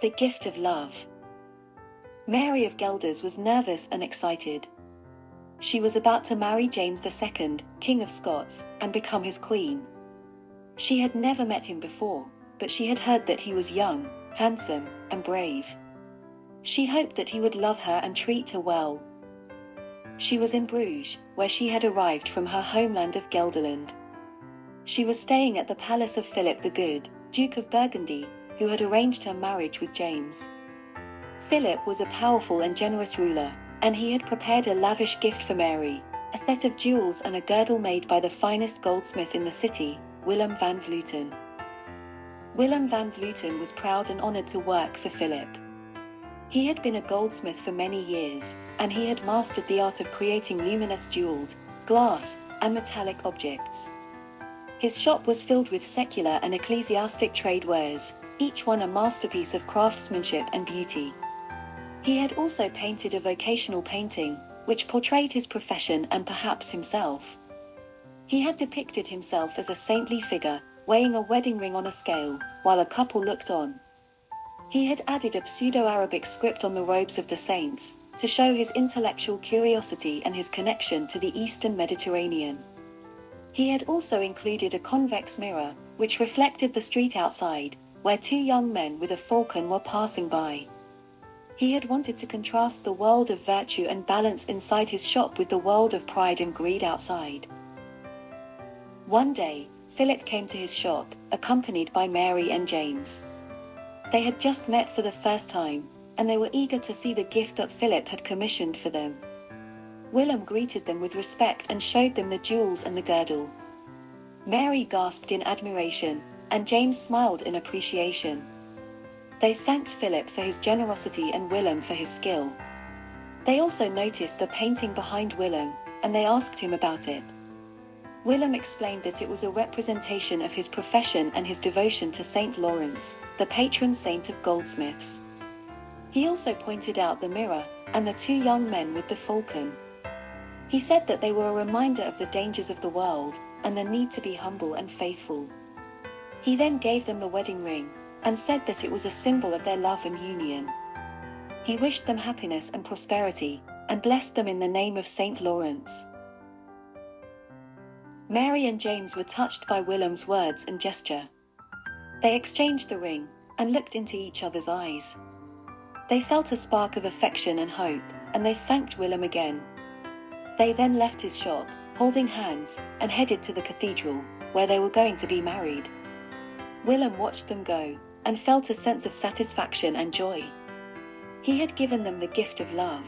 The gift of love. Mary of Guelders was nervous and excited. She was about to marry James II, King of Scots, and become his queen. She had never met him before, but she had heard that he was young, handsome, and brave. She hoped that he would love her and treat her well. She was in Bruges, where she had arrived from her homeland of Gelderland. She was staying at the palace of Philip the Good, Duke of Burgundy, who had arranged her marriage with James. Philip was a powerful and generous ruler, and he had prepared a lavish gift for Mary, a set of jewels and a girdle made by the finest goldsmith in the city, Willem van Vleuten. Willem van Vleuten was proud and honored to work for Philip. He had been a goldsmith for many years, and he had mastered the art of creating luminous jeweled, glass, and metallic objects. His shop was filled with secular and ecclesiastic trade wares, each one a masterpiece of craftsmanship and beauty. He had also painted a vocational painting, which portrayed his profession and perhaps himself. He had depicted himself as a saintly figure, weighing a wedding ring on a scale, while a couple looked on. He had added a pseudo-Arabic script on the robes of the saints, to show his intellectual curiosity and his connection to the Eastern Mediterranean. He had also included a convex mirror, which reflected the street outside, where two young men with a falcon were passing by. He had wanted to contrast the world of virtue and balance inside his shop with the world of pride and greed outside. One day, Philip came to his shop, accompanied by Mary and James. They had just met for the first time, and they were eager to see the gift that Philip had commissioned for them. Willem greeted them with respect and showed them the jewels and the girdle. Mary gasped in admiration, and James smiled in appreciation. They thanked Philip for his generosity and Willem for his skill. They also noticed the painting behind Willem, and they asked him about it. Willem explained that it was a representation of his profession and his devotion to Saint Lawrence, the patron saint of goldsmiths. He also pointed out the mirror, and the two young men with the falcon. He said that they were a reminder of the dangers of the world, and the need to be humble and faithful. He then gave them the wedding ring, and said that it was a symbol of their love and union. He wished them happiness and prosperity, and blessed them in the name of Saint Lawrence. Mary and James were touched by Willem's words and gesture. They exchanged the ring, and looked into each other's eyes. They felt a spark of affection and hope, and they thanked Willem again. They then left his shop, holding hands, and headed to the cathedral, where they were going to be married. Willem watched them go, and felt a sense of satisfaction and joy. He had given them the gift of love,